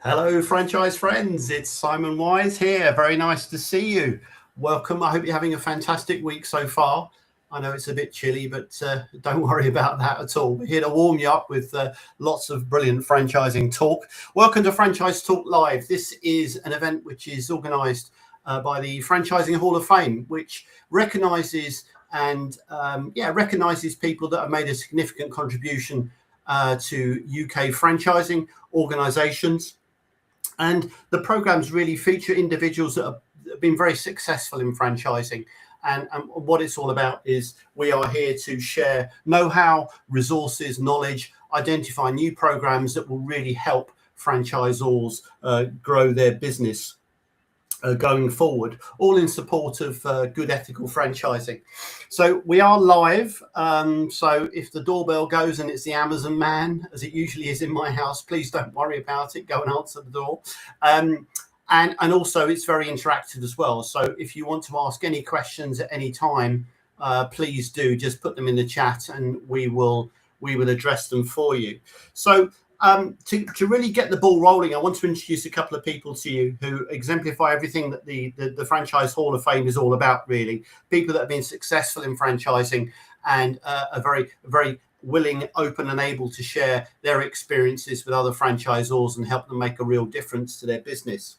Hello, franchise friends. It's Simon Wise here. Very nice to see you. Welcome. I hope you're having a fantastic week so far. I know it's a bit chilly, but don't worry about that at all. We're here to warm you up with lots of brilliant franchising talk. Welcome to Franchise Talk Live. This is an event which is organised by the Franchising Hall of Fame, which recognises people that have made a significant contribution to UK franchising organisations. And the programs really feature individuals that have been very successful in franchising. And what it's all about is we are here to share know-how, resources, knowledge, identify new programs that will really help franchisors grow their business going forward, all in support of good ethical franchising. So we are live. So if the doorbell goes and it's the Amazon man, as it usually is in my house, please don't worry about it. Go and answer the door. And also it's very interactive as well. So if you want to ask any questions at any time, please do just put them in the chat and we will address them for you. So to really get the ball rolling, I want to introduce a couple of people to you who exemplify everything that the Franchise Hall of Fame is all about, really. People that have been successful in franchising and are very, very willing, open and able to share their experiences with other franchisors and help them make a real difference to their business.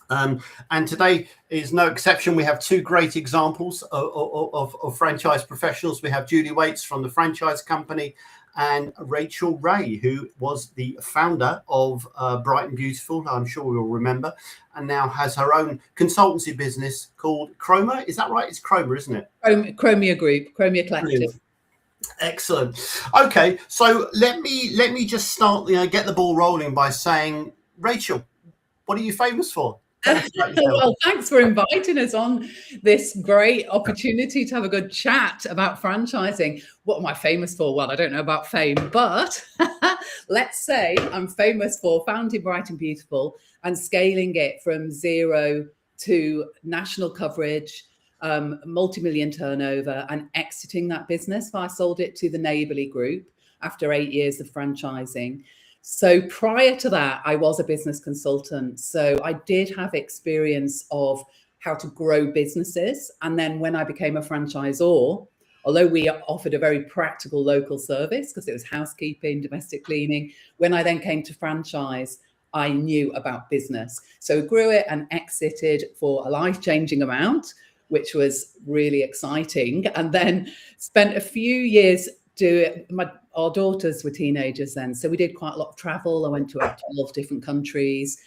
And today is no exception. We have two great examples of franchise professionals. We have Julie Waits from the Franchise Company and Rachel Ray, who was the founder of Bright and Beautiful, I'm sure you'll remember, and now has her own consultancy business called Chroma. Is that right? It's Chroma, isn't it? Chromia Group, Chromia Collective. Brilliant. Excellent. Okay, so let me just start, get the ball rolling by saying, Rachel, what are you famous for? Well, thanks for inviting us on this great opportunity to have a good chat about franchising. What am I famous for? Well, I don't know about fame, but let's say I'm famous for founding Bright and Beautiful and scaling it from zero to national coverage, multi-million turnover, and exiting that business. I sold it to the Neighbourly Group after 8 years of franchising. So prior to that, I was a business consultant. So I did have experience of how to grow businesses. And then when I became a franchisor, although we offered a very practical local service because it was housekeeping, domestic cleaning, when I then came to franchise, I knew about business. So grew it and exited for a life-changing amount, which was really exciting. And then spent a few years doing our daughters were teenagers then, so we did quite a lot of travel. I went to 12 different countries.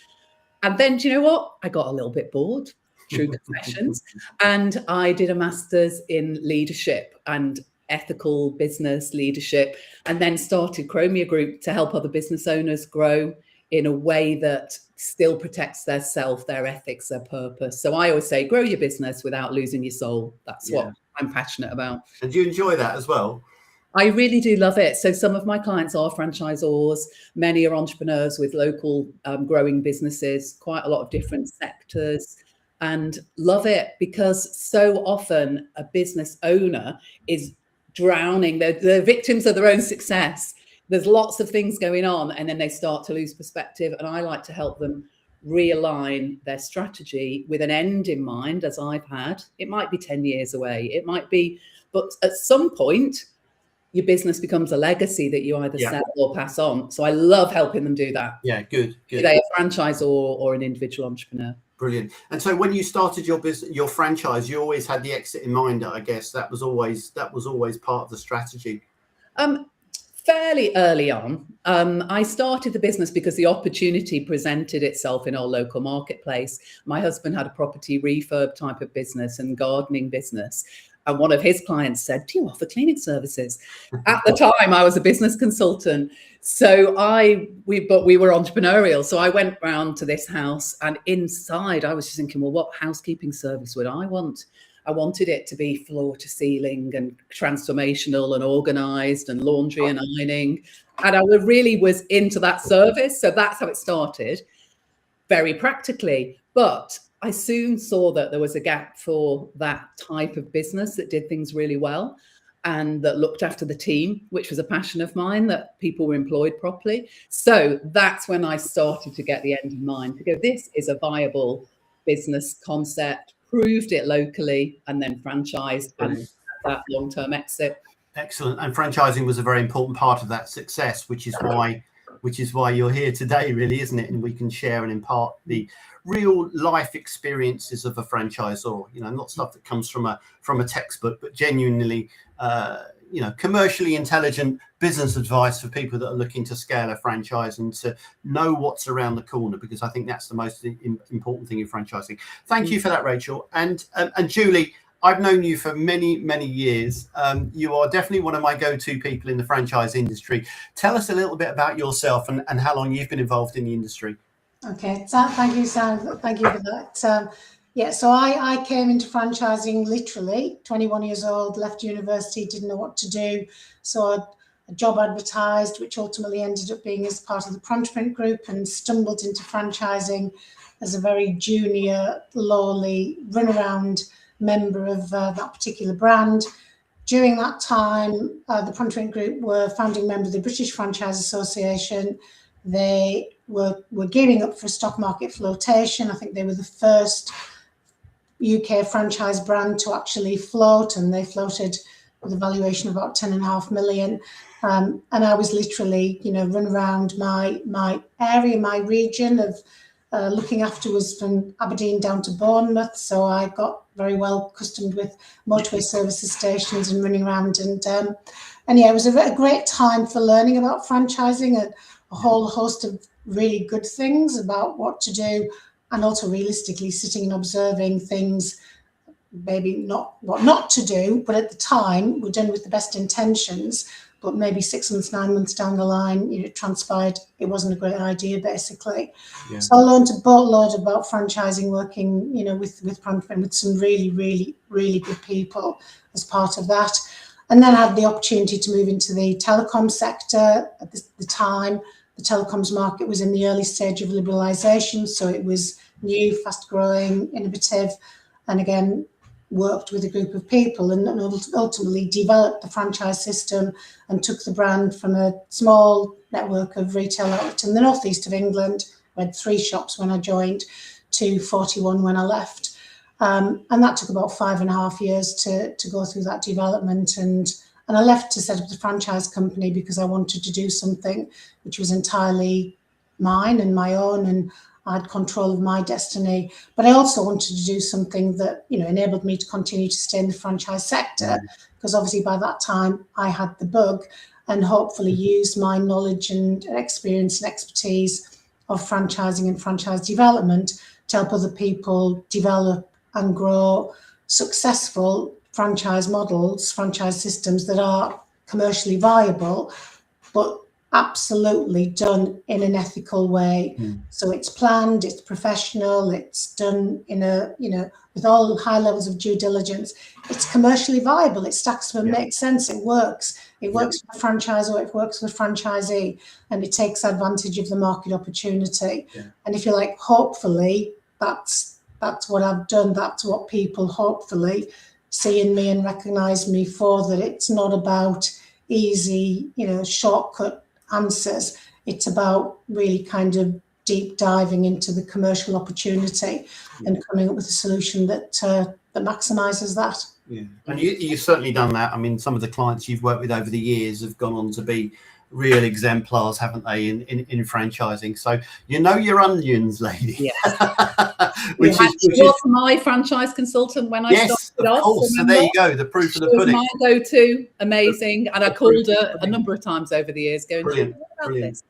And then, do you know what? I got a little bit bored, true confessions. And I did a master's in leadership and ethical business leadership, and then started Chromia Group to help other business owners grow in a way that still protects their self, their ethics, their purpose. So I always say, grow your business without losing your soul. That's what I'm passionate about. And do you enjoy that as well? I really do love it. So some of my clients are franchisors. Many are entrepreneurs with local growing businesses, quite a lot of different sectors, and love it because so often a business owner is drowning. They're victims of their own success. There's lots of things going on and then they start to lose perspective. And I like to help them realign their strategy with an end in mind, as I've had. It might be 10 years away. It might be, but at some point, your business becomes a legacy that you either sell or pass on. So I love helping them do that. Yeah, good. Be they a franchisor or an individual entrepreneur. Brilliant. And so when you started your business, your franchise, you always had the exit in mind, I guess. That was always part of the strategy. Fairly early on, I started the business because the opportunity presented itself in our local marketplace. My husband had a property refurb type of business and gardening business. And one of his clients said, "Do you offer cleaning services?" At the time, I was a business consultant. So we were entrepreneurial. So I went round to this house, and inside I was just thinking, well, what housekeeping service would I want? I wanted it to be floor to ceiling and transformational and organized and laundry and ironing. And I really was into that service. So that's how it started, very practically. But I soon saw that there was a gap for that type of business that did things really well and that looked after the team, which was a passion of mine, that people were employed properly. So that's when I started to get the end in mind, to go, this is a viable business concept, proved it locally, and then franchised and that long-term exit. Excellent. And franchising was a very important part of that success, which is why you're here today, really, isn't it? And we can share and impart the real life experiences of a franchisor, not stuff that comes from a textbook, but genuinely, commercially intelligent business advice for people that are looking to scale a franchise and to know what's around the corner, because I think that's the most important thing in franchising. Thank you for that, Rachel. And Julie, I've known you for many, many years. You are definitely one of my go-to people in the franchise industry. Tell us a little bit about yourself and how long you've been involved in the industry. Okay, so thank you, Sam. Thank you for that. So I came into franchising literally 21 years old, left university, didn't know what to do. So a job advertised, which ultimately ended up being as part of the Print Group, and stumbled into franchising as a very junior, lowly, run-around member of that particular brand. During that time, the Print Group were founding member of the British Franchise Association. They were gearing up for a stock market flotation. I think they were the first UK franchise brand to actually float, and they floated with a valuation of about 10.5 million. And I was literally, run around my area, my region of looking after was from Aberdeen down to Bournemouth. So I got very well accustomed with motorway services stations and running around. And yeah, it was a great time for learning about franchising, and a whole host of really good things about what to do, and also realistically sitting and observing things, maybe not what not to do, but at the time were done with the best intentions. But maybe 6 months, 9 months down the line, it transpired it wasn't a great idea, basically. Yeah. So I learned a boatload about franchising, working, with Print, with some really, really, really good people as part of that. And then I had the opportunity to move into the telecom sector. At the time, the telecoms market was in the early stage of liberalisation, so it was new, fast-growing, innovative, and again, worked with a group of people and ultimately developed the franchise system and took the brand from a small network of retail outlets in the northeast of England. We had 3 shops when I joined, to 41 when I left. And that took about 5.5 years to go through that development. And I left to set up the franchise company because I wanted to do something which was entirely mine and my own, and I had control of my destiny. But I also wanted to do something that, enabled me to continue to stay in the franchise sector, because obviously by that time I had the bug, and hopefully use my knowledge and experience and expertise of franchising and franchise development to help other people develop and grow successful franchise models, franchise systems that are commercially viable, but absolutely done in an ethical way. So it's planned, it's professional, it's done in with all high levels of due diligence. It's commercially viable, it stacks up and makes sense, it works. It works for the franchisor, it works for the franchisee, and it takes advantage of the market opportunity. And if you like, hopefully that's what I've done. That's what people hopefully see in me and recognize me for, that it's not about easy, shortcut answers. It's about really kind of deep diving into the commercial opportunity and coming up with a solution that maximizes that. Yeah, and you've certainly done that. I mean, some of the clients you've worked with over the years have gone on to be real exemplars, haven't they, in franchising? So your onions, lady. Yes. which was my franchise consultant when I started off. Of course. So there you go, the proof of the pudding. My go-to, amazing, and I called her a number of times over the years, going, brilliant. This?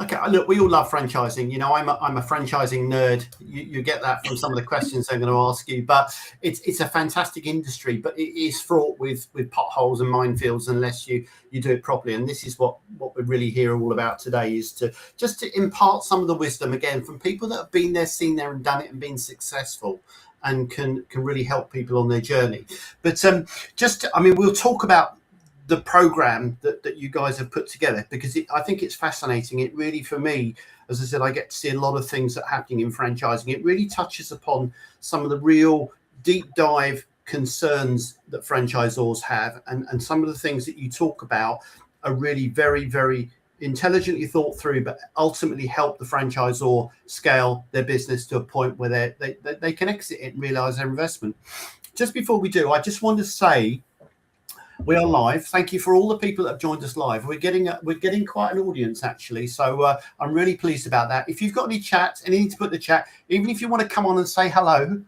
Okay, look, we all love franchising. You know, I'm a franchising nerd. You get that from some of the questions I'm going to ask you. But it's a fantastic industry, but it is fraught with potholes and minefields unless you do it properly. And this is what we're really here all about today, is to just to impart some of the wisdom again from people that have been there, seen there, and done it and been successful, and can really help people on their journey. But we'll talk about the program that you guys have put together, because I think it's fascinating. It really, for me, as I said, I get to see a lot of things that are happening in franchising. It really touches upon some of the real deep dive concerns that franchisors have, and some of the things that you talk about are really very, very intelligently thought through, but ultimately help the franchisor scale their business to a point where they can exit it and realize their investment. Just before we do, I just want to say, we are live. Thank you for all the people that have joined us live. We're getting quite an audience, actually. So I'm really pleased about that. If you've got any chats, anything to put in the chat, even if you want to come on and say hello,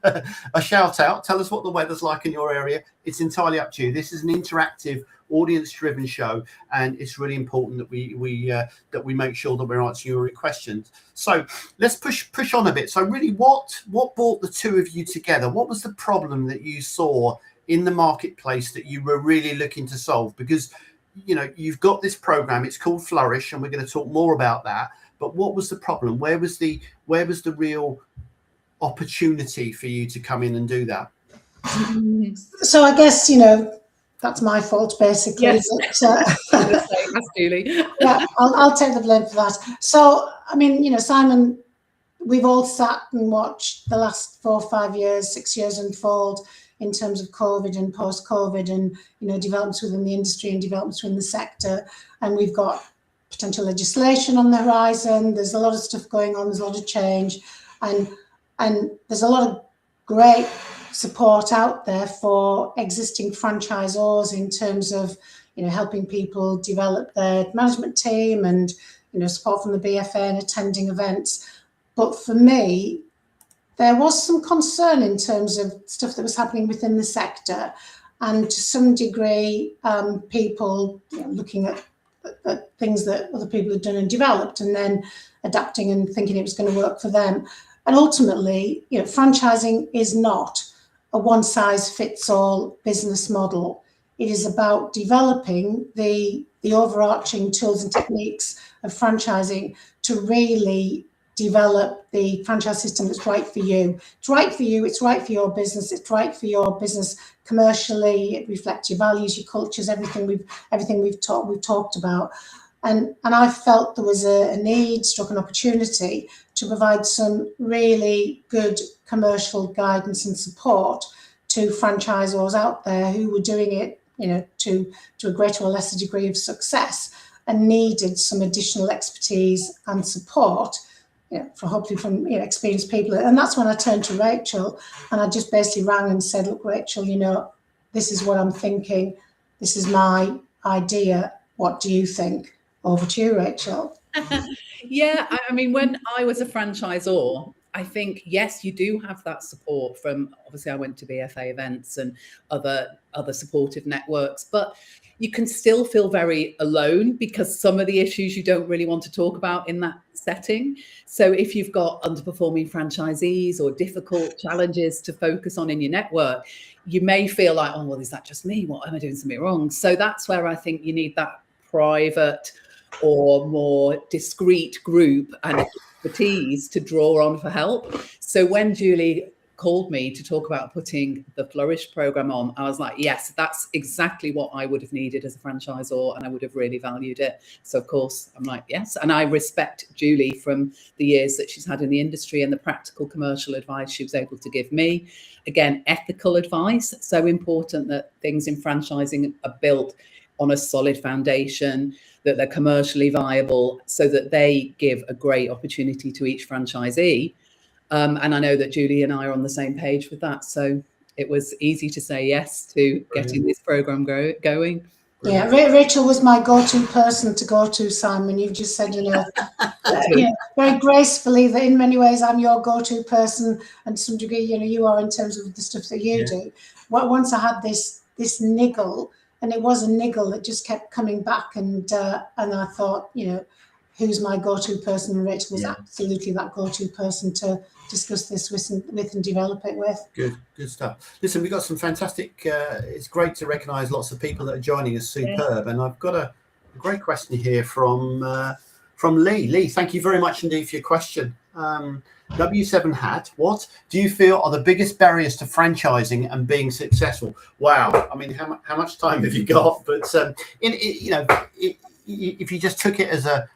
a shout out, tell us what the weather's like in your area. It's entirely up to you. This is an interactive, audience-driven show, and it's really important that we make sure that we're answering your questions. So let's push on a bit. So really, what brought the two of you together? What was the problem that you saw in the marketplace that you were really looking to solve? Because, you know, you've got this program, it's called Flourish, and we're going to talk more about that. But what was the problem? Where was the real opportunity for you to come in and do that? So I guess, you know, that's my fault, basically. Yes. Julie. Yeah, I'll take the blame for that. So, I mean, you know, Simon, we've all sat and watched the last 4 or 5 years, 6 years unfold in terms of COVID and post-COVID, and, you know, developments within the industry and developments within the sector. And we've got potential legislation on the horizon. There's a lot of stuff going on. There's a lot of change, and there's a lot of great support out there for existing franchisors in terms of, you know, helping people develop their management team and, you know, support from the BFA and attending events. But for me, there was some concern in terms of stuff that was happening within the sector, and to some degree, people, you know, looking at things that other people had done and developed, and then adapting and thinking it was going to work for them. And ultimately, you know, franchising is not a one-size-fits-all business model. It is about developing the overarching tools and techniques of franchising to really develop the franchise system that's right for you. It's right for you, it's right for your business, it's right for your business commercially, it reflects your values, your cultures, everything we've talked about. And I felt there was a need, struck an opportunity to provide some really good commercial guidance and support to franchisors out there who were doing it, you know, to a greater or lesser degree of success, and needed some additional expertise and support, you know, from you know, experienced people. And that's when I turned to Rachel, and I just basically rang and said, look, Rachel, you know, this is what I'm thinking. This is my idea. What do you think? Over to you, Rachel. Yeah, I mean, when I was a franchisor, I think, yes, you do have that support from, obviously I went to BFA events and other supportive networks, but you can still feel very alone because some of the issues you don't really want to talk about in that setting. So if you've got underperforming franchisees or difficult challenges to focus on in your network, you may feel like, oh, well, is that just me? What am I doing something wrong? So that's where I think you need that private or more discreet group and expertise to draw on for help. So when Julie called me to talk about putting the Flourish program on, I was like, yes, that's exactly what I would have needed as a franchisor, and I would have really valued it. So of course I'm like, yes. And I respect Julie from the years that she's had in the industry and the practical commercial advice she was able to give me. Again, ethical advice. So important that things in franchising are built on a solid foundation, that they're commercially viable, so that they give a great opportunity to each franchisee. And I know that Julie and I are on the same page with that. So it was easy to say yes to getting this program going. Yeah, Rachel was my go-to person to go to, Simon. You've just said, you know, very gracefully that in many ways I'm your go-to person, and to some degree, you know, you are in terms of the stuff that you do. Well, once I had this niggle, and it was a niggle that just kept coming back, and I thought, you know, who's my go-to person, and Rachel was Yeah. absolutely that go-to person to discuss this with and develop it with. Good stuff. Listen, we've got some fantastic, it's great to recognise lots of people that are joining us, superb. And I've got a great question here from Lee. Lee, thank you very much indeed for your question. W7 Hat, what do you feel are the biggest barriers to franchising and being successful? Wow, I mean, how much time have you got? But if you just took it as a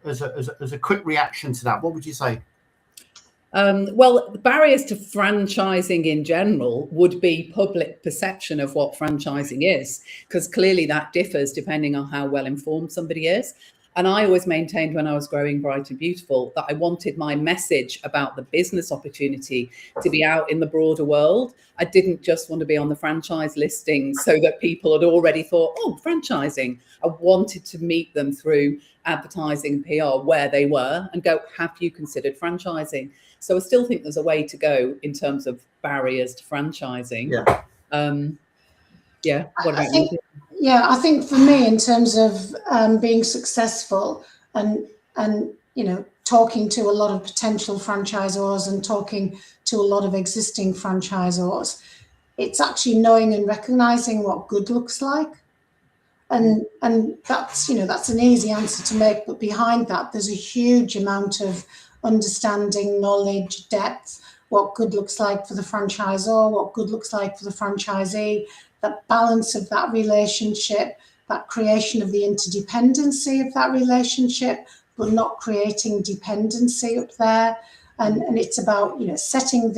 as a quick reaction to that, what would you say? Well, the barriers to franchising in general would be public perception of what franchising is, because clearly that differs depending on how well informed somebody is. And I always maintained when I was growing Bright and Beautiful that I wanted my message about the business opportunity to be out in the broader world. I didn't just want to be on the franchise listing so that people had already thought, oh, franchising. I wanted to meet them through advertising, PR, where they were, and go, have you considered franchising? So I still think there's a way to go in terms of barriers to franchising. Yeah. What about you? Yeah, I think for me, in terms of being successful and talking to a lot of potential franchisors and talking to a lot of existing franchisors, it's actually knowing and recognizing what good looks like. And that's an easy answer to make, but behind that there's a huge amount of understanding, knowledge, depth, what good looks like for the franchisor, what good looks like for the franchisee, that balance of that relationship, that creation of the interdependency of that relationship, but not creating dependency up there. And it's about setting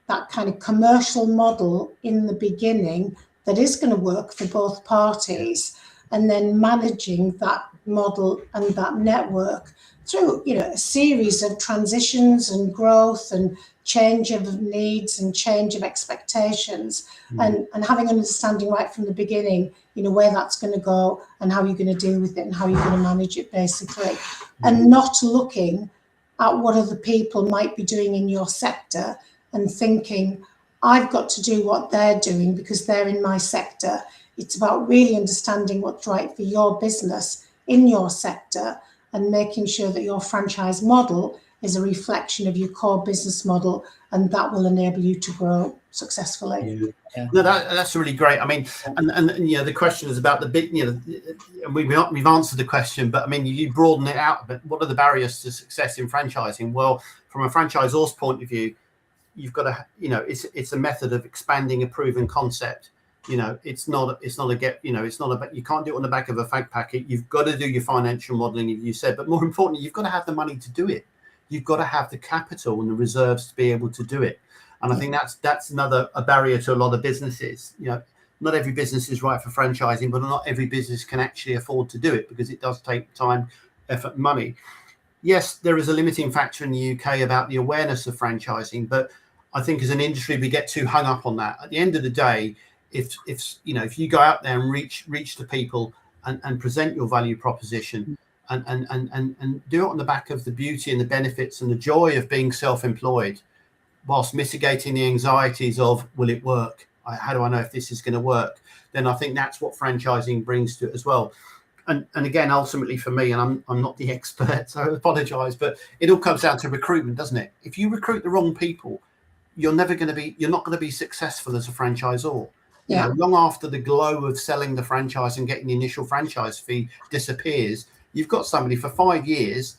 that kind of commercial model in the beginning that is going to work for both parties, and then managing that model and that network through a series of transitions and growth and change of needs and change of expectations, and having an understanding right from the beginning, where that's going to go and how you're going to deal with it and how you're going to manage it, basically. And not looking at what other people might be doing in your sector and thinking, I've got to do what they're doing because they're in my sector. It's about really understanding what's right for your business in your sector and making sure that your franchise model is a reflection of your core business model, and that will enable you to grow successfully. Yeah. No, that's really great. I mean, and the question is about the big, and we've answered the question, but I mean, you broaden it out a bit. What are the barriers to success in franchising? Well, from a franchisor's point of view, you've got to, it's a method of expanding a proven concept. It's not about, you can't do it on the back of a fag packet. You've got to do your financial modeling, as you said, but more importantly, you've got to have the money to do it. You've got to have the capital and the reserves to be able to do it. And I think that's another barrier to a lot of businesses. Not every business is right for franchising, but not every business can actually afford to do it because it does take time, effort, money. Yes, there is a limiting factor in the UK about the awareness of franchising, but I think as an industry, we get too hung up on that. At the end of the day, if you go out there and reach to people and present your value proposition and do it on the back of the beauty and the benefits and the joy of being self-employed, whilst mitigating the anxieties of, will it work? How do I know if this is going to work? Then I think that's what franchising brings to it as well. And again, ultimately for me, and I'm not the expert, so I apologize, but it all comes down to recruitment, doesn't it? If you recruit the wrong people, you're not going to be successful as a franchisor. Long after the glow of selling the franchise and getting the initial franchise fee disappears, you've got somebody for 5 years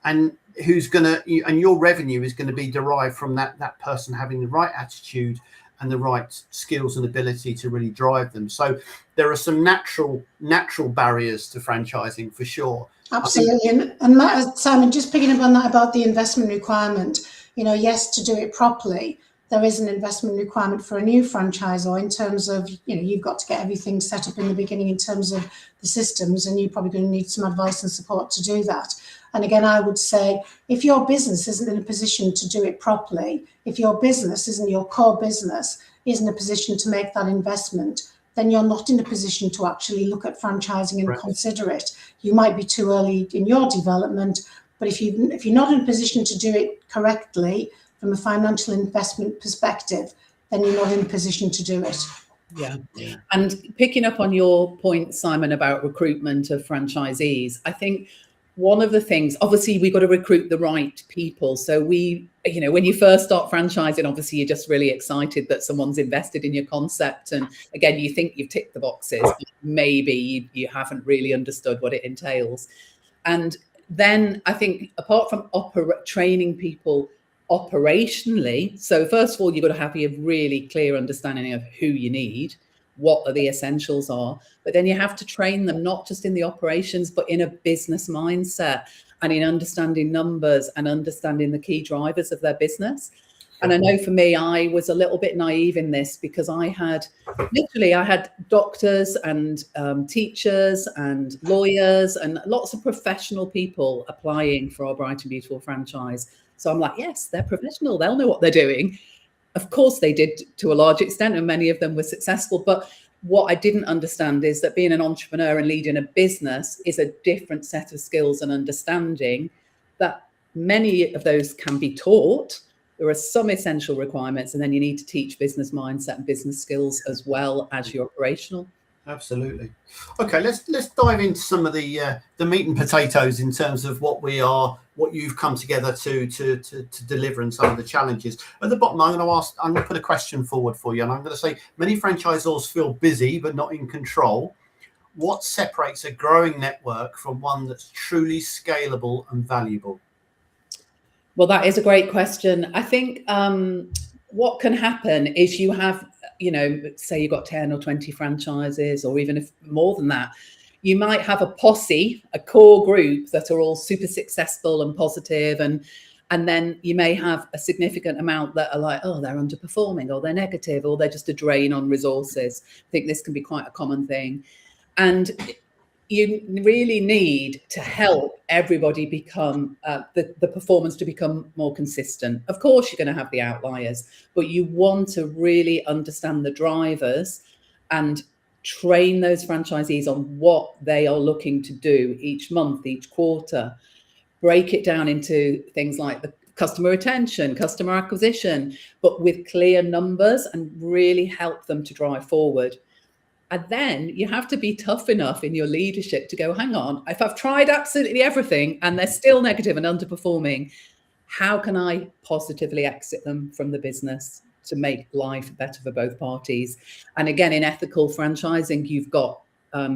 and your revenue is going to be derived from that person having the right attitude and the right skills and ability to really drive them. So there are some natural barriers to franchising for sure. Absolutely. And Matt, Simon, just picking up on that about the investment requirement, yes, to do it properly, there is an investment requirement for a new franchisor in terms of, you've got to get everything set up in the beginning in terms of the systems, and you're probably going to need some advice and support to do that. And again, I would say, if your business isn't in a position to do it properly, if your business isn't your core business, isn't in a position to make that investment, then you're not in a position to actually look at franchising and consider it. You might be too early in your development, but if you're not in a position to do it correctly from a financial investment perspective, then you're not in a position to do it. Yeah. And picking up on your point, Simon, about recruitment of franchisees, I think one of the things, obviously, we've got to recruit the right people. So when you first start franchising, obviously, you're just really excited that someone's invested in your concept. And again, you think you've ticked the boxes, but maybe you haven't really understood what it entails. And then I think apart from training people operationally, so first of all, you've got to have a really clear understanding of who you need, what are the essentials are, but then you have to train them not just in the operations, but in a business mindset and in understanding numbers and understanding the key drivers of their business. And I know for me, I was a little bit naive in this because I had doctors and teachers and lawyers and lots of professional people applying for our Bright and Beautiful franchise. So I'm like, yes, they're professional. They'll know what they're doing. Of course they did to a large extent, and many of them were successful. But what I didn't understand is that being an entrepreneur and leading a business is a different set of skills and understanding, that many of those can be taught. There are some essential requirements, and then you need to teach business mindset and business skills as well as your operational. Absolutely. Okay, let's dive into some of the meat and potatoes in terms of what you've come together to deliver and some of the challenges. At the bottom, I'm going to put a question forward for you, and I'm going to say many franchisors feel busy but not in control. What separates a growing network from one that's truly scalable and valuable? Well, that is a great question. I think what can happen is you have, say you've got 10 or 20 franchises, or even if more than that, you might have a posse, a core group that are all super successful and positive, and then you may have a significant amount that are like, oh, they're underperforming, or they're negative, or they're just a drain on resources. I think this can be quite a common thing. And you really need to help everybody become the performance to become more consistent. Of course, you're going to have the outliers, but you want to really understand the drivers and train those franchisees on what they are looking to do each month, each quarter. Break it down into things like the customer retention, customer acquisition, but with clear numbers, and really help them to drive forward. And then you have to be tough enough in your leadership to go, hang on, if I've tried absolutely everything and they're still negative and underperforming, how can I positively exit them from the business to make life better for both parties? And again, in ethical franchising, you've got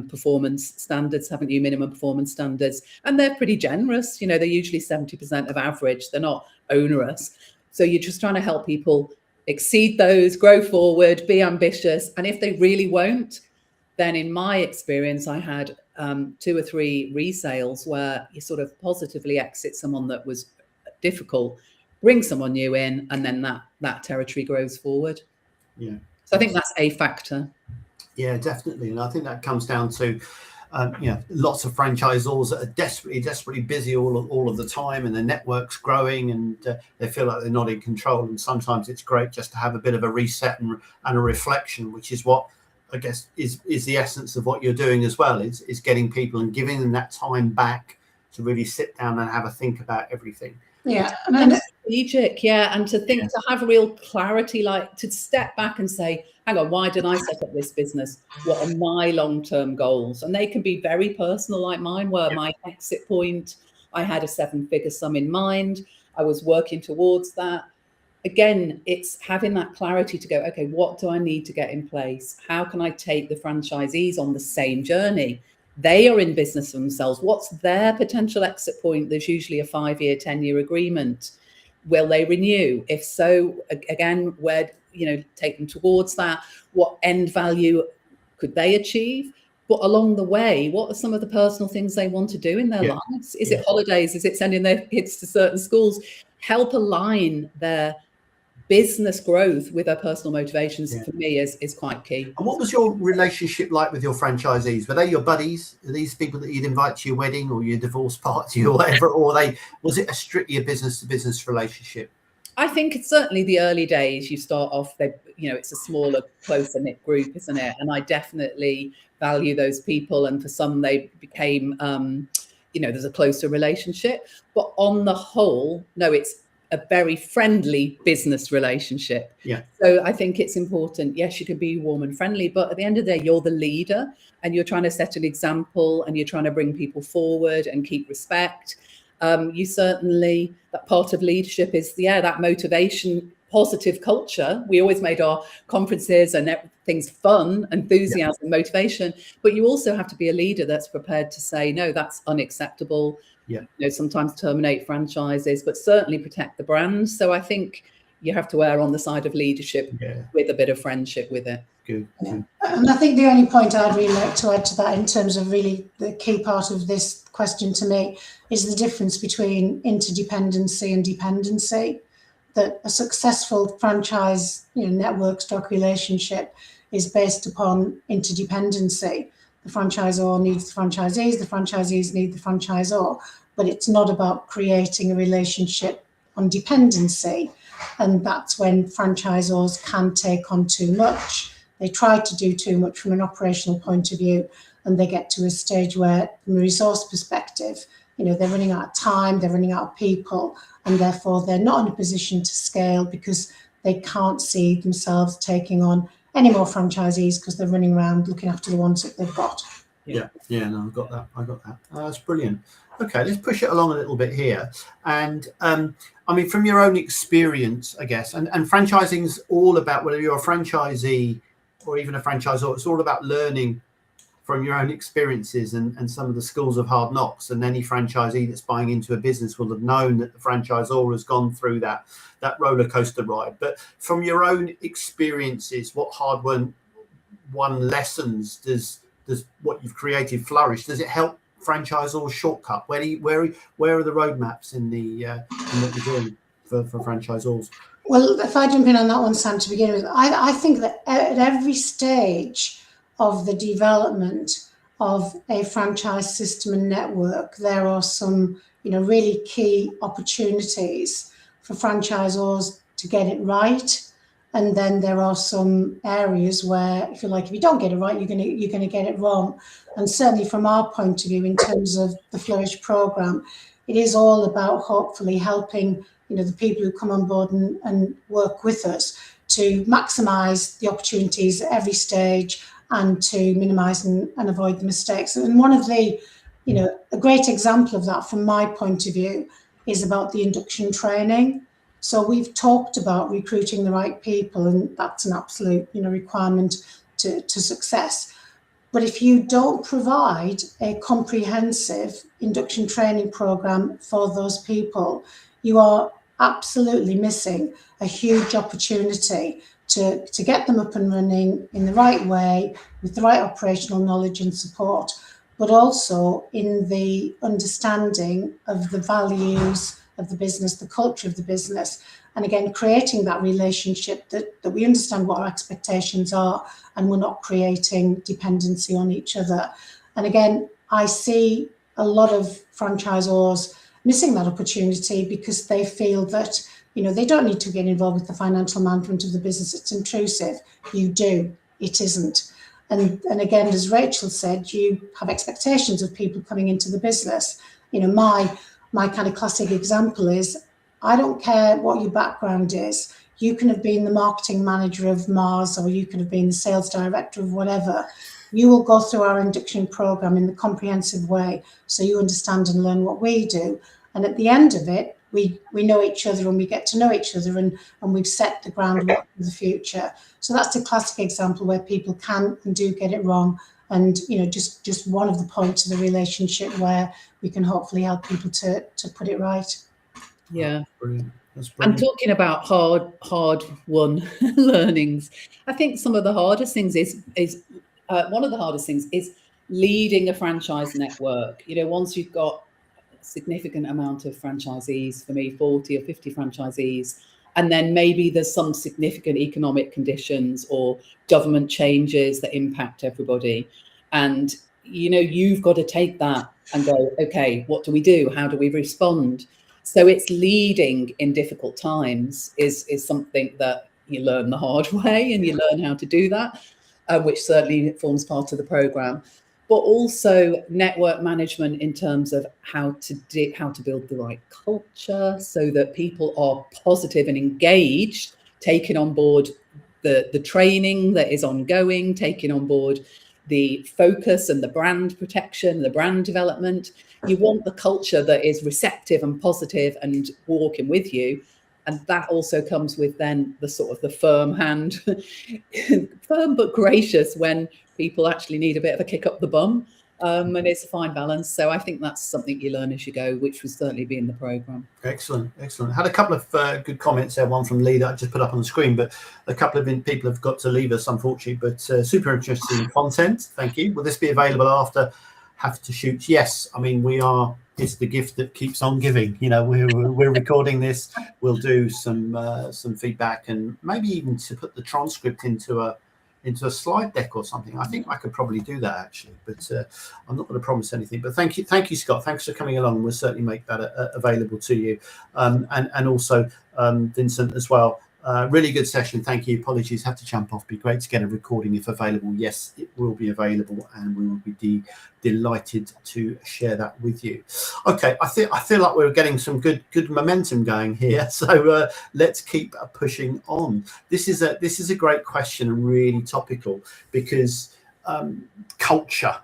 performance standards, haven't you? Minimum performance standards. And they're pretty generous. They're usually 70% of average. They're not onerous. So you're just trying to help people exceed those, grow forward, be ambitious. And if they really won't, then in my experience, I had 2 or 3 resales where you sort of positively exit someone that was difficult, bring someone new in, and then that territory grows forward. Yeah. So I think that's a factor. Yeah, definitely. And I think that comes down to lots of franchisors that are desperately busy all of the time, and their network's growing, and they feel like they're not in control. And sometimes it's great just to have a bit of a reset and a reflection, which is what I guess is the essence of what you're doing as well, is getting people and giving them that time back to really sit down and have a think about everything. Yeah, and strategic, and to think, to have real clarity, like to step back and say, hang on, why did I set up this business? What are my long-term goals? And they can be very personal, like mine were. My exit point, I had a 7-figure sum in mind. I was working towards that. Again, it's having that clarity to go, okay, what do I need to get in place? How can I take the franchisees on the same journey? They are in business for themselves. What's their potential exit point? There's usually a 5-year, 10-year agreement. Will they renew? If so, again, where, take them towards that. What end value could they achieve? But along the way, what are some of the personal things they want to do in their lives? Is it holidays? Is it sending their kids to certain schools? Help align their business growth with their personal motivations, for me, is quite key. And what was your relationship like with your franchisees? Were they your buddies? Are these people that you'd invite to your wedding or your divorce party or whatever? Or was it strictly a business-to-business relationship? I think it's certainly the early days. You start off, it's a smaller, closer-knit group, isn't it? And I definitely value those people. And for some, they became, there's a closer relationship. But on the whole, no, it's a very friendly business relationship. Yeah. So I think it's important. Yes, you can be warm and friendly, but at the end of the day, you're the leader and you're trying to set an example and you're trying to bring people forward and keep respect. You certainly, that part of leadership is, that motivation, positive culture. We always made our conferences and things fun, enthusiasm, motivation, but you also have to be a leader that's prepared to say, no, that's unacceptable. Yeah. Sometimes terminate franchises, but certainly protect the brand. So I think you have to err on the side of leadership with a bit of friendship with it. Good. Yeah. And I think the only point I'd really like to add to that, in terms of really the key part of this question to me, is the difference between interdependency and dependency. That a successful franchise network stock relationship is based upon interdependency. The franchisor needs the franchisees need the franchisor, but it's not about creating a relationship on dependency. And that's when franchisors can take on too much. They try to do too much from an operational point of view, and they get to a stage where, from a resource perspective, they're running out of time, they're running out of people, and therefore they're not in a position to scale because they can't see themselves taking on any more franchisees because they're running around looking after the ones that they've got. No, I got that. That's brilliant. Okay, let's push it along a little bit here. And I mean, from your own experience, I guess, and franchising's all about, whether you're a franchisee or even a franchisor, it's all about learning from your own experiences and some of the schools of hard knocks. And any franchisee that's buying into a business will have known that the franchisor has gone through that roller coaster ride. But from your own experiences, what hard-won lessons does what you've created flourish? Does it help franchisors shortcut? Where are the roadmaps in what you're doing for franchisors? Well, if I jump in on that one, Sam, to begin with, I think that at every stage of the development of a franchise system and network, there are some, really key opportunities for franchisors to get it right. And then there are some areas where, if you don't get it right, you're going to get it wrong. And certainly from our point of view, in terms of the Flourish program, it is all about hopefully helping the people who come on board and work with us to maximise the opportunities at every stage and to minimise and avoid the mistakes. And one of the, a great example of that from my point of view is about the induction training. So we've talked about recruiting the right people, and that's an absolute, requirement to success. But if you don't provide a comprehensive induction training program for those people, you are absolutely missing a huge opportunity to get them up and running in the right way, with the right operational knowledge and support, but also in the understanding of the values of the business, the culture of the business, and again, creating that relationship that we understand what our expectations are and we're not creating dependency on each other. And again, I see a lot of franchisors missing that opportunity because they feel that, they don't need to get involved with the financial management of the business. It's intrusive. You do. It isn't. And again, as Rachel said, you have expectations of people coming into the business. My kind of classic example is, I don't care what your background is. You can have been the marketing manager of Mars, or you can have been the sales director of whatever. You will go through our induction program in the comprehensive way, so you understand and learn what we do. And at the end of it, we know each other and we get to know each other, and we've set the groundwork for the future. So that's a classic example where people can and do get it wrong. And, just one of the points of the relationship where we can hopefully help people to put it right. Yeah. Brilliant. That's And brilliant. talking about hard won learnings, I think some of the hardest things is one of the hardest things is leading a franchise network. Once you've got a significant amount of franchisees, for me, 40 or 50 franchisees, and then maybe there's some significant economic conditions or government changes that impact everybody. And, you've got to take that and go, okay, what do we do? How do we respond? So it's leading in difficult times is something that you learn the hard way, and you learn how to do that, which certainly forms part of the program. but also network management in terms of how to build the right culture so that people are positive and engaged, taking on board the training that is ongoing, taking on board the focus and the brand protection, the brand development. You want the culture that is receptive and positive and walking with you. And that also comes with then the sort of the firm hand, firm but gracious when people actually need a bit of a kick up the bum. And it's a fine balance. So I think that's something you learn as you go, which will certainly be in the programme. Excellent, excellent. Had a couple of good comments there, one from Lee that I just put up on the screen, but a couple of people have got to leave us, unfortunately, but super interesting content. Thank you. Will this be available after Have to Shoot? Yes. I mean, it's the gift that keeps on giving. You know, we're recording this. We'll do some feedback and maybe even to put the transcript into a slide deck or something. I think I could probably do that actually, but I'm not going to promise anything. But thank you, Scott. Thanks for coming along. We'll certainly make that available to you, and also Vincent as well. Really good session. Thank you. Apologies, had to jump off. Be great to get a recording if available. Yes, it will be available, and we will be delighted to share that with you. Okay, I feel like we're getting some good momentum going here. So let's keep pushing on. This is a great question and really topical because culture.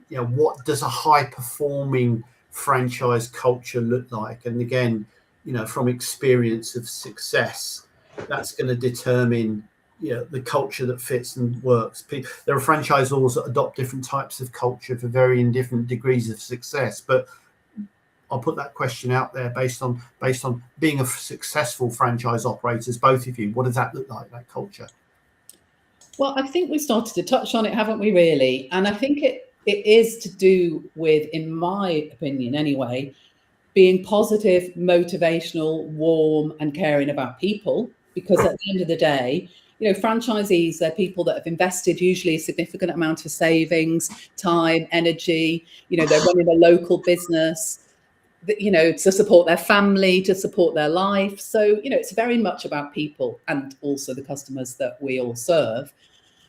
What does a high performing franchise culture look like? And again, from experience of success, that's going to determine, the culture that fits and works. There are franchisors that adopt different types of culture for varying different degrees of success. But I'll put that question out there based on being a successful franchise operators, both of you. What does that look like, that culture? Well, I think we started to touch on it, haven't we, really? And I think it is to do with, in my opinion anyway, being positive, motivational, warm, and caring about people. Because at the end of the day, franchisees, they're people that have invested usually a significant amount of savings, time, energy. They're running a local business, to support their family, to support their life. So, it's very much about people and also the customers that we all serve.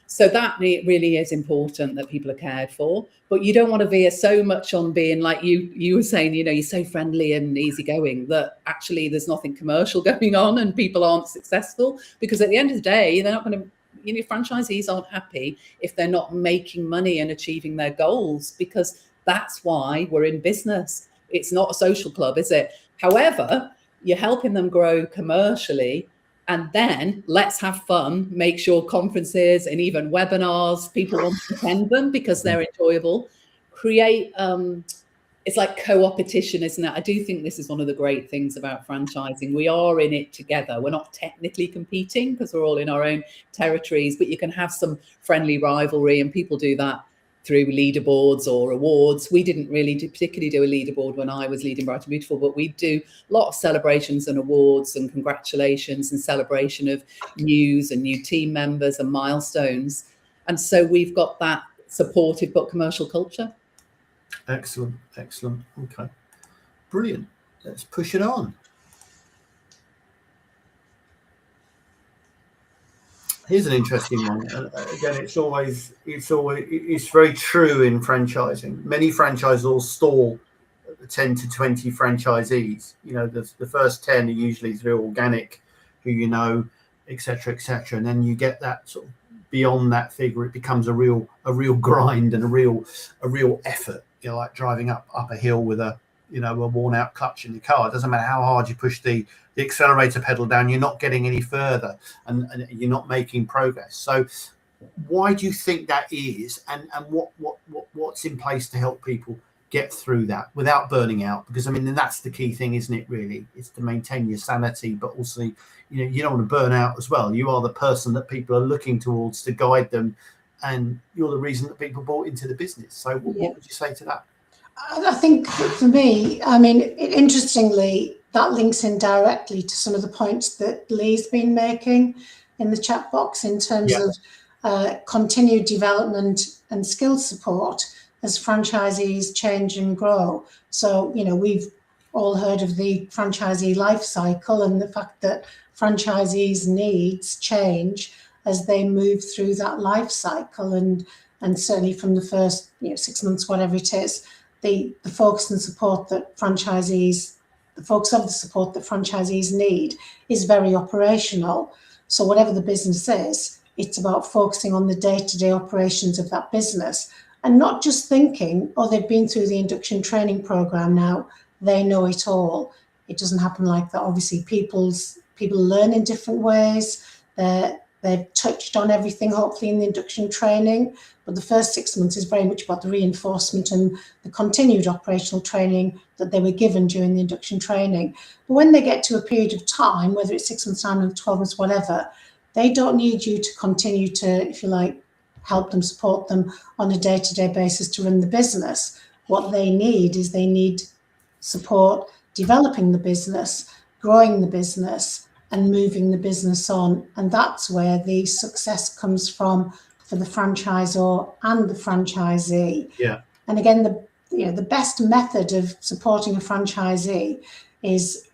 So that really is important that people are cared for, but you don't want to veer so much on being like you were saying, you're so friendly and easygoing that actually there's nothing commercial going on and people aren't successful, because at the end of the day, they're not going to, franchisees aren't happy if they're not making money and achieving their goals, because that's why we're in business. It's not a social club, is it? However, you're helping them grow commercially. And then let's have fun, make sure conferences and even webinars, people want to attend them because they're enjoyable. Create, it's like co-opetition, isn't it? I do think this is one of the great things about franchising. We are in it together. We're not technically competing because we're all in our own territories, but you can have some friendly rivalry, and people do that through leaderboards or awards. We didn't really particularly do a leaderboard when I was leading Bright and Beautiful, but we do a lot of celebrations and awards and congratulations and celebration of news and new team members and milestones. And so we've got that supportive but commercial culture. Excellent. Okay, brilliant. Let's push it on. Here's an interesting one. Again, it's very true in franchising. Many franchisors stall at the 10 to 20 franchisees. The first 10 are usually through organic, who etc., and then you get that sort of beyond that figure. It becomes a real grind and a real effort. Like driving up a hill with a worn out clutch in your car. It doesn't matter how hard you push the accelerator pedal down, you're not getting any further and you're not making progress. So why do you think that is, and what's in place to help people get through that without burning out? Because that's the key thing, isn't it? Really, it's to maintain your sanity, but also you don't want to burn out as well. You are the person that people are looking towards to guide them, and you're the reason that people bought into the business. So what would you say to that? I think for me, interestingly, that links in directly to some of the points that Lee's been making in the chat box in terms of continued development and skill support as franchisees change and grow. So, we've all heard of the franchisee life cycle and the fact that franchisees' needs change as they move through that life cycle. And And certainly from the first 6 months, whatever it is, the focus and support that franchisees, the focus of the support that franchisees need is very operational. So whatever the business is, it's about focusing on the day-to-day operations of that business and not just thinking, oh, they've been through the induction training program now, they know it all. It doesn't happen like that. Obviously, people learn in different ways. They've touched on everything, hopefully, in the induction training. But the first 6 months is very much about the reinforcement and the continued operational training that they were given during the induction training. But when they get to a period of time, whether it's 6 months time or 12 months, whatever, they don't need you to continue to, if you like, help them, support them on a day-to-day basis to run the business. What they need support developing the business, growing the business, and moving the business on. And that's where the success comes from for the franchisor and the franchisee. Yeah. And again, the best method of supporting a franchisee is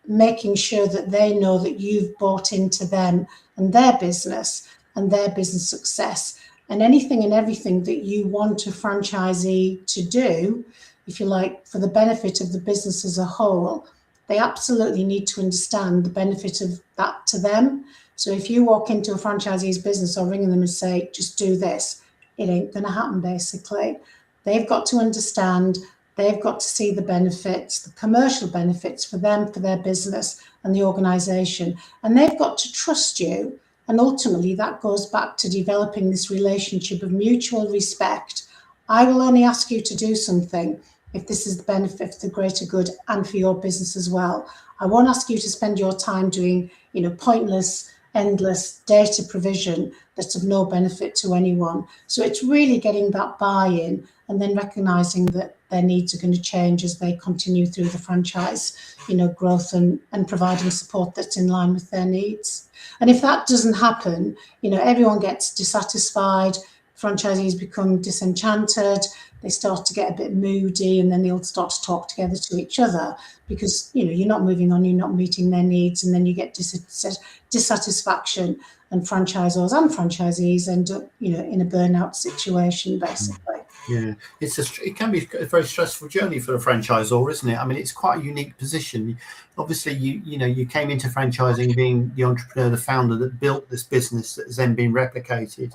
making sure that they know that you've bought into them and their business success. And anything and everything that you want a franchisee to do, if you like, for the benefit of the business as a whole, they absolutely need to understand the benefit of that to them. So if you walk into a franchisee's business or ring them and say, just do this, it ain't going to happen, basically. They've got to understand, they've got to see the benefits, the commercial benefits for them, for their business and the organisation. And they've got to trust you. And ultimately, that goes back to developing this relationship of mutual respect. I will only ask you to do something if this is the benefit for the greater good and for your business as well. I won't ask you to spend your time doing, pointless, endless data provision that's of no benefit to anyone. So it's really getting that buy-in and then recognising that their needs are going to change as they continue through the franchise, growth and providing support that's in line with their needs. And if that doesn't happen, everyone gets dissatisfied, franchisees become disenchanted, they start to get a bit moody, and then they'll start to talk together to each other because, you're not moving on, you're not meeting their needs, and then you get dissatisfaction, and franchisors and franchisees end up, in a burnout situation, basically. Yeah, it can be a very stressful journey for a franchisor, isn't it? I mean, it's quite a unique position. Obviously, you came into franchising being the entrepreneur, the founder that built this business that has then been replicated.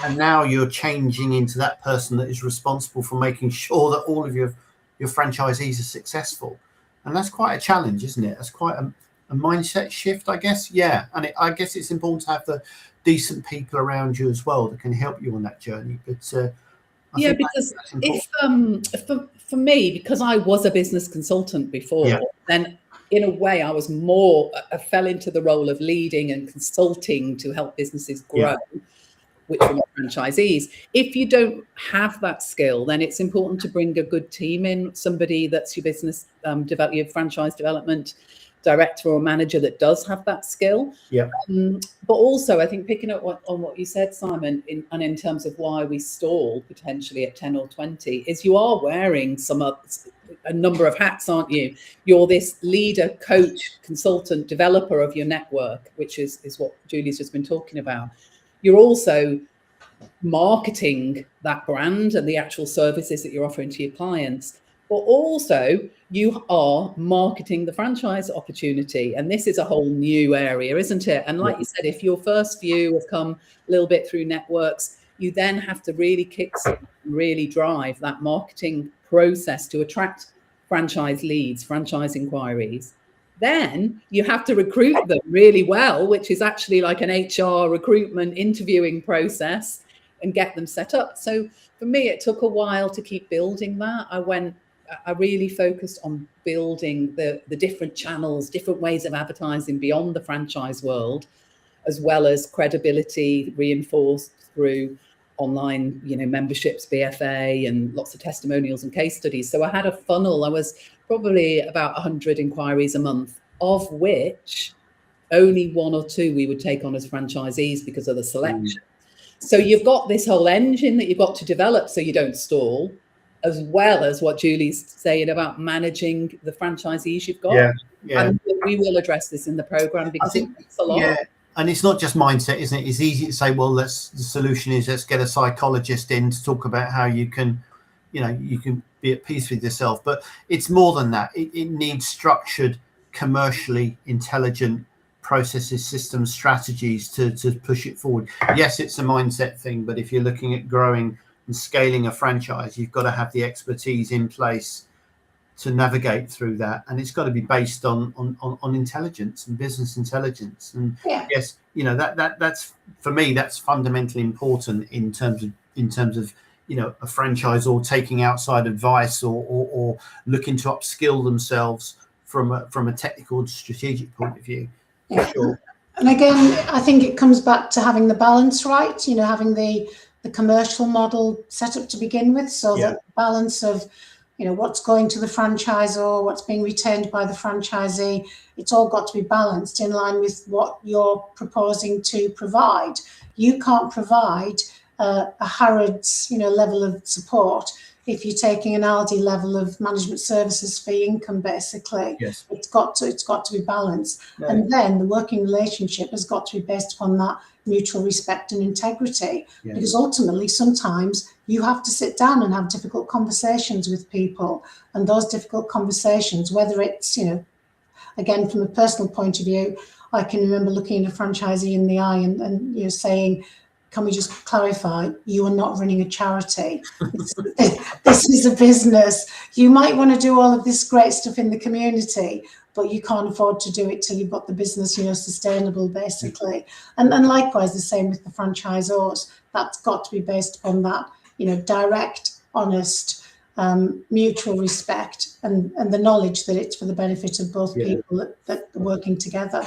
And now you're changing into that person that is responsible for making sure that all of your franchisees are successful. And that's quite a challenge, isn't it? That's quite a mindset shift, I guess. Yeah. And I guess it's important to have the decent people around you as well that can help you on that journey. But because if for me, because I was a business consultant before, then in a way I fell into the role of leading and consulting to help businesses grow. Which were not franchisees. If you don't have that skill, then it's important to bring a good team in, somebody that's your business, your franchise development director or manager that does have that skill. Yeah. But also, I think picking up on what you said, Simon, in terms of why we stall potentially at 10 or 20, is you are wearing a number of hats, aren't you? You're this leader, coach, consultant, developer of your network, which is what Julie's just been talking about. You're also marketing that brand and the actual services that you're offering to your clients, but also you are marketing the franchise opportunity. And this is a whole new area, isn't it? And like you said, if your first few have come a little bit through networks, you then have to really really drive that marketing process to attract franchise leads, franchise inquiries. Then you have to recruit them really well, which is actually like an HR recruitment interviewing process, and get them set up. So for me, it took a while to keep building that. I really focused on building the different channels, different ways of advertising beyond the franchise world, as well as credibility reinforced through online, memberships, BFA, and lots of testimonials and case studies. So I had a funnel. I was probably about 100 inquiries a month, of which only 1 or 2 we would take on as franchisees because of the selection. So you've got this whole engine that you've got to develop so you don't stall, as well as what Julie's saying about managing the franchisees you've got. Yeah. And we will address this in the program because it takes a lot. Yeah. and it's not just mindset, isn't it? It's easy to say, well, the solution is let's get a psychologist in to talk about how you can, you can be at peace with yourself. But it's more than that. It needs structured, commercially intelligent processes, systems, strategies to push it forward. Yes, it's a mindset thing, but if you're looking at growing and scaling a franchise, you've got to have the expertise in place to navigate through that, and it's got to be based on intelligence and business intelligence. And yes, that's for me, that's fundamentally important in terms of a franchisor taking outside advice or looking to upskill themselves from a technical and strategic point of view. For sure. And again, I think it comes back to having the balance right, having the commercial model set up to begin with, so that balance of what's going to the franchisor, what's being retained by the franchisee, it's all got to be balanced in line with what you're proposing to provide. You can't provide a Harrods level of support if you're taking an Aldi level of management services fee income, basically. Yes. It's got to be balanced. Yeah. And then the working relationship has got to be based upon that mutual respect and integrity. Yeah. Because ultimately, sometimes you have to sit down and have difficult conversations with people. And those difficult conversations, whether it's, again, from a personal point of view, I can remember looking at a franchisee in the eye and saying, can we just clarify, you are not running a charity. This is a business. You might want to do all of this great stuff in the community, but you can't afford to do it till you've got the business, sustainable, basically. And likewise, the same with the franchisors. That's got to be based upon that, direct, honest, mutual respect and the knowledge that it's for the benefit of both people that are working together.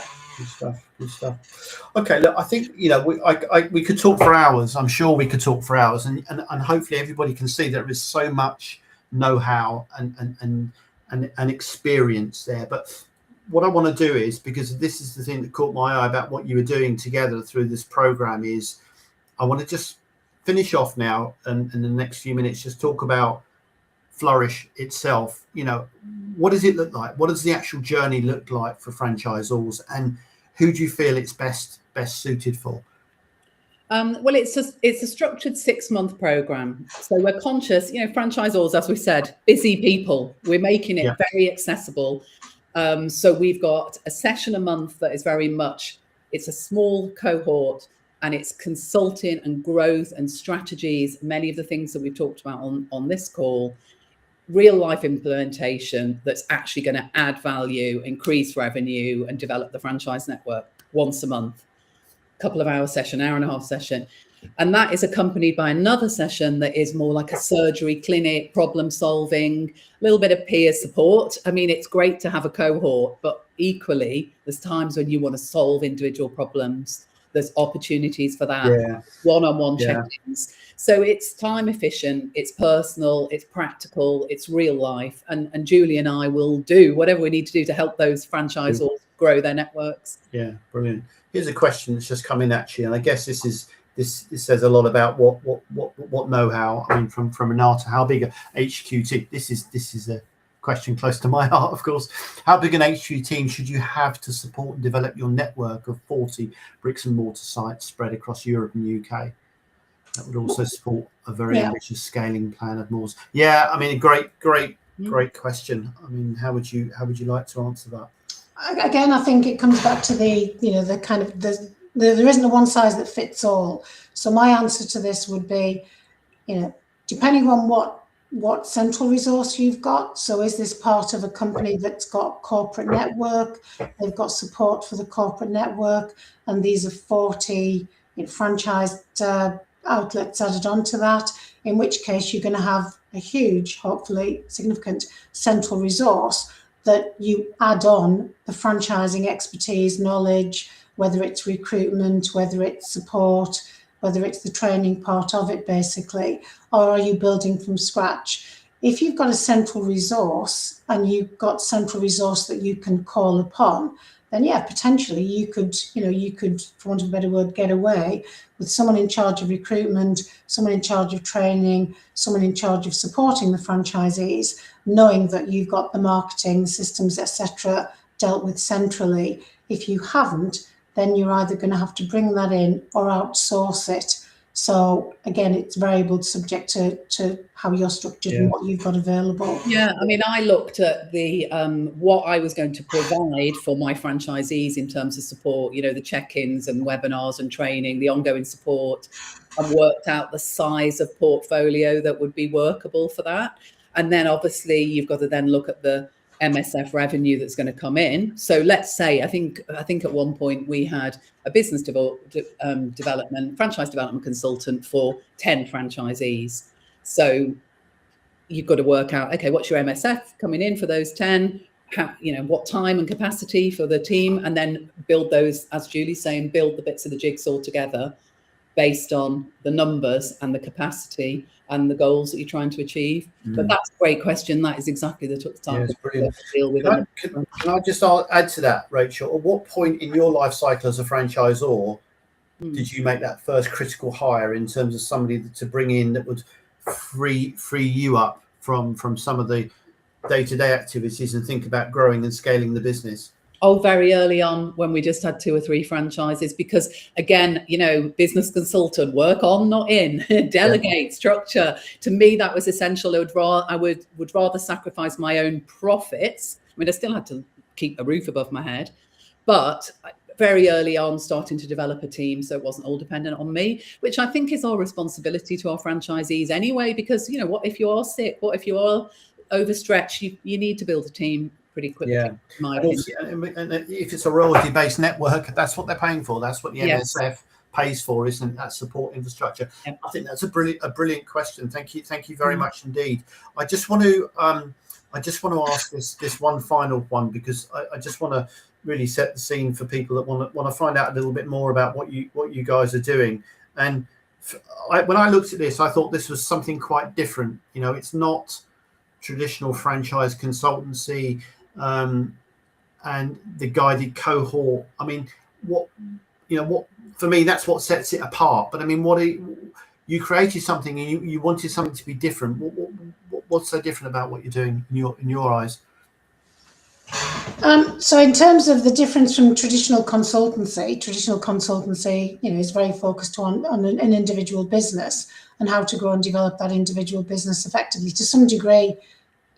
Good stuff. Okay, look, I think we could talk for hours. I'm sure we could talk for hours, and hopefully everybody can see there is so much know-how and experience there. But what I want to do is, because this is the thing that caught my eye about what you were doing together through this program, is I want to just finish off now and in the next few minutes just talk about Flourish itself. What does it look like? What does the actual journey look like for franchisors, and who do you feel it's best suited for? Well, it's a structured 6-month program. So we're conscious, franchisors, as we said, busy people. We're making it very accessible. So we've got a session a month that is very much, it's a small cohort, and it's consulting and growth and strategies, many of the things that we've talked about on this call, real life implementation that's actually going to add value, increase revenue, and develop the franchise network once a month. Couple of hour session, hour and a half session. And that is accompanied by another session that is more like a surgery clinic, problem solving, a little bit of peer support. I mean, it's great to have a cohort, but equally, there's times when you want to solve individual problems. There's opportunities for that, one-on-one check-ins. So it's time efficient, it's personal, it's practical, it's real life. And Julie and I will do whatever we need to do to help those franchisors grow their networks. Yeah, brilliant. Here's a question that's just come in actually, and I guess this says a lot about what know-how. I mean, from Renata, how big a HQ? This is a question close to my heart, of course. How big an HQ team should you have to support and develop your network of 40 bricks and mortar sites spread across Europe and UK? That would also support a very ambitious scaling plan of Moore's. Yeah, I mean, a great question. I mean, how would you like to answer that? Again, I think it comes back to the kind of there isn't a one size that fits all. So my answer to this would be, depending on what central resource you've got. So is this part of a company that's got corporate network? They've got support for the corporate network, and these are 40 franchised outlets added onto that, in which case you're going to have a huge, hopefully significant central resource that you add on the franchising expertise, knowledge, whether it's recruitment, whether it's support, whether it's the training part of it, basically, or are you building from scratch? If you've got a central resource and you've got central resource that you can call upon, then potentially you could, for want of a better word, get away with someone in charge of recruitment, someone in charge of training, someone in charge of supporting the franchisees, knowing that you've got the marketing systems, etc., dealt with centrally. If you haven't, then you're either going to have to bring that in or outsource it. So again, it's variable subject to how you're structured and what you've got available. Yeah, I mean, I looked at the what I was going to provide for my franchisees in terms of support, you know, the check-ins and webinars and training, the ongoing support, and worked out the size of portfolio that would be workable for that. And then obviously you've got to then look at the MSF revenue that's going to come in. So let's say, I think at one point we had a business development, franchise development consultant for 10 franchisees. So you've got to work out, okay, what's your MSF coming in for those 10? How, you know, what time and capacity for the team, and then build those, as Julie's saying, build the bits of the jigsaw together based on the numbers and the capacity and the goals that you're trying to achieve. But that's a great question. That is exactly the type to deal with. Can I just add to that, Rachel? At what point in your life cycle as a franchisor did you make that first critical hire in terms of somebody to bring in that would free you up from some of the day-to-day activities and think about growing and scaling the business? Oh, very early on, when we just had 2 or 3 franchises, because again, you know, business consultant, work on, not in, delegate, structure. To me, that was essential. I would rather sacrifice my own profits. I mean, I still had to keep a roof above my head, but very early on starting to develop a team so it wasn't all dependent on me, which I think is our responsibility to our franchisees anyway, because, you know, what if you are sick? What if you are overstretched? You need to build a team pretty quickly. Yeah, and if it's a royalty-based network, that's what they're paying for. That's what the MSF pays for, isn't it? That support infrastructure. I think that's a brilliant question. Thank you very much indeed. I just want to ask this one final one, because I just want to really set the scene for people that want to find out a little bit more about what you guys are doing. And when I looked at this, I thought this was something quite different. You know, it's not traditional franchise consultancy and the guided cohort. I mean, what for me, that's what sets it apart. But I mean, you created something and you wanted something to be different. What's so different about what you're doing in your eyes? So in terms of the difference from traditional consultancy, you know, is very focused on an individual business and how to grow and develop that individual business effectively. To some degree,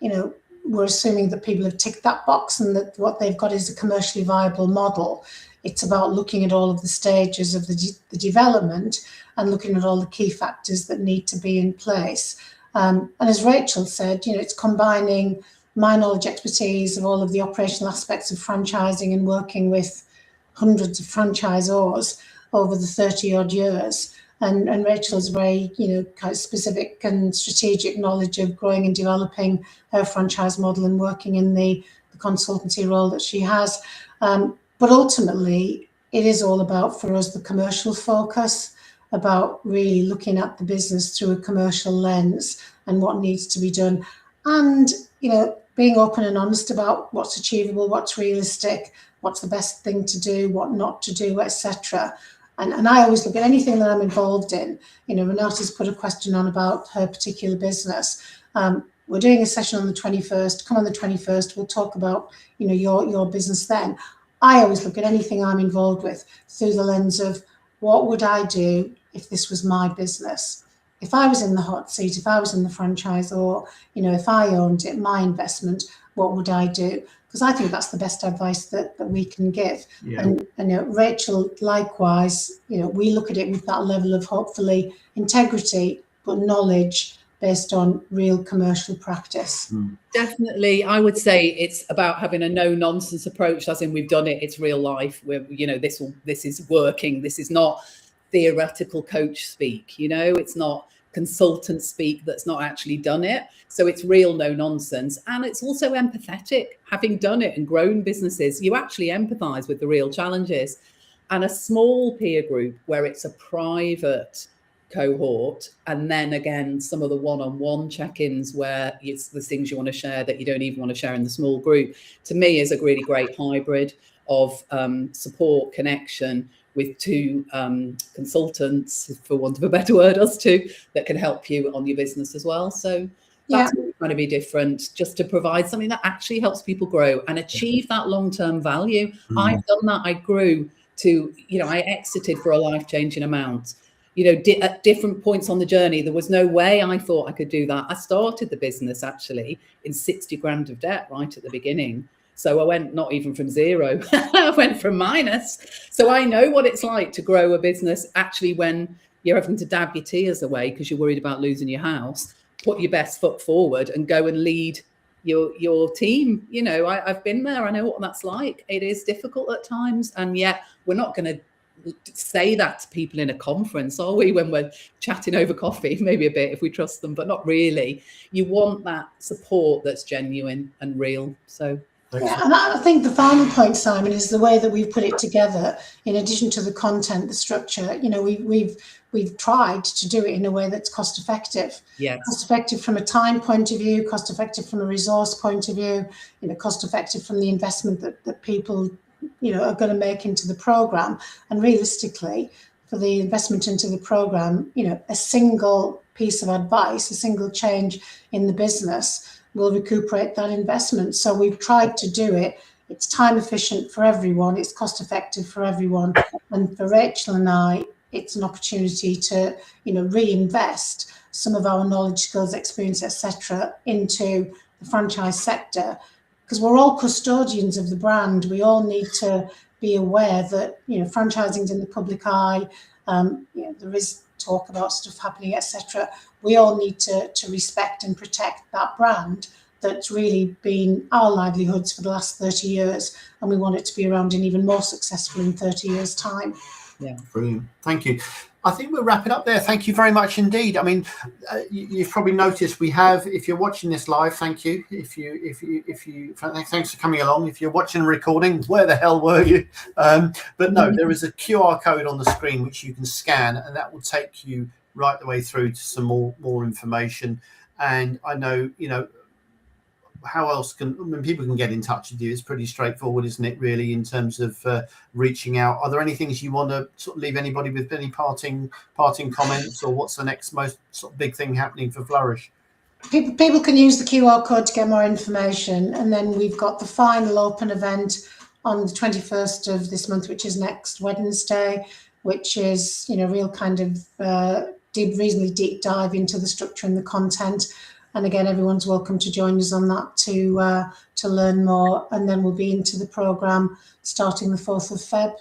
you know, we're assuming that people have ticked that box and that what they've got is a commercially viable model. It's about looking at all of the stages of the development and looking at all the key factors that need to be in place. And as Rachel said, you know, it's combining my knowledge, expertise of all of the operational aspects of franchising and working with hundreds of franchisors over the 30-odd years. And Rachel's very, you know, kind of specific and strategic knowledge of growing and developing her franchise model and working in the consultancy role that she has. But ultimately, it is all about, for us, the commercial focus, about really looking at the business through a commercial lens and what needs to be done. And, you know, being open and honest about what's achievable, what's realistic, what's the best thing to do, what not to do, etc. And I always look at anything that I'm involved in. You know, Renata's put a question on about her particular business. We're doing a session on the 21st. Come on the 21st, we'll talk about, you know, your business then. I always look at anything I'm involved with through the lens of what would I do if this was my business? If I was in the hot seat, if I was in the franchise, or, you know, if I owned it, my investment, what would I do? Because I think that's the best advice that we can give. Yeah. And you know, Rachel, likewise, you know, we look at it with that level of hopefully integrity, but knowledge based on real commercial practice. Definitely. I would say it's about having a no nonsense approach, as in we've done it, it's real life, where, you know, this is working. This is not theoretical coach speak, you know, it's not consultant speak that's not actually done it. So it's real no nonsense. And it's also empathetic. Having done it and grown businesses, you actually empathize with the real challenges. And a small peer group where it's a private cohort, and then again some of the one-on-one check-ins where it's the things you want to share that you don't even want to share in the small group, to me is a really great hybrid of support, connection with 2 consultants, for want of a better word, us 2, that can help you on your business as well. So that's going to be different, just to provide something that actually helps people grow and achieve that long-term value. I've done that. I grew to, I exited for a life-changing amount. At different points on the journey, there was no way I thought I could do that. I started the business actually in 60 grand of debt right at the beginning. So I went not even from zero, I went from minus. So I know what it's like to grow a business actually when you're having to dab your tears away because you're worried about losing your house. Put your best foot forward and go and lead your team. I've been there. I know what that's like. It is difficult at times. And yet we're not going to say that to people in a conference, are we, when we're chatting over coffee? Maybe a bit if we trust them, but not really. You want that support that's genuine and real. So yeah, and I think the final point, Simon, is the way that we've put it together. In addition to the content, the structure, we've tried to do it in a way that's cost effective. Yes. Cost effective from a time point of view, cost effective from a resource point of view, cost effective from the investment that people are going to make into the program. And realistically, for the investment into the program, a single piece of advice, a single change in the business will recuperate that investment. So we've tried to do it. It's time efficient for everyone. It's cost effective for everyone. And for Rachel and I, it's an opportunity to, reinvest some of our knowledge, skills, experience, etc., into the franchise sector, because we're all custodians of the brand. We all need to be aware that, franchising's in the public eye. There is talk about stuff happening, etc. We all need to respect and protect that brand that's really been our livelihoods for the last 30 years, and we want it to be around and even more successful in 30 years' time. Yeah, brilliant. Thank you. I think we'll wrap it up there. Thank you very much indeed. I mean, you've probably noticed we have, if you're watching this live, thank you. If you, thanks for coming along. If you're watching a recording, where the hell were you? But no, there is a QR code on the screen which you can scan, and that will take you right the way through to some more information. And I know, how else people can get in touch with you? It's pretty straightforward, isn't it, really, in terms of reaching out? Are there any things you want to sort of leave anybody with, any parting comments, or what's the next most sort of big thing happening for Flourish? People can use the QR code to get more information, and then we've got the final open event on the 21st of this month, which is next Wednesday, which is real kind of reasonably deep dive into the structure and the content. And again, everyone's welcome to join us on that to learn more. And then we'll be into the programme starting the 4th of Feb.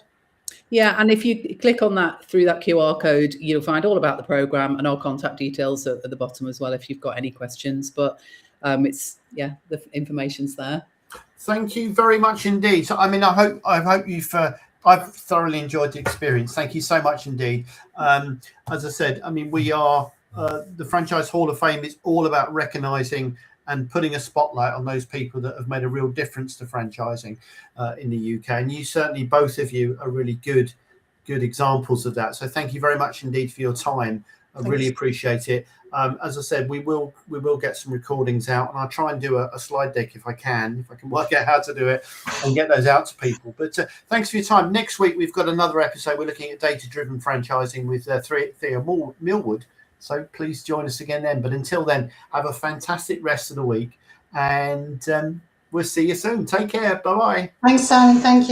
Yeah, and if you click on that through that QR code, you'll find all about the programme and our contact details at the bottom as well if you've got any questions. But the information's there. Thank you very much indeed. So, I mean, I hope you've I've thoroughly enjoyed the experience. Thank you so much indeed. As I said, I mean, we are the Franchise Hall of Fame is all about recognising and putting a spotlight on those people that have made a real difference to franchising in the UK. And you certainly, both of you, are really good examples of that. So thank you very much indeed for your time. I really appreciate it. As I said, we will get some recordings out, and I'll try and do a slide deck if I can work out how to do it and get those out to people. But thanks for your time. Next week, we've got another episode. We're looking at data-driven franchising with Thea Millwood. So please join us again then. But until then, have a fantastic rest of the week, and we'll see you soon. Take care. Bye-bye. Thanks, Simon. Thank you.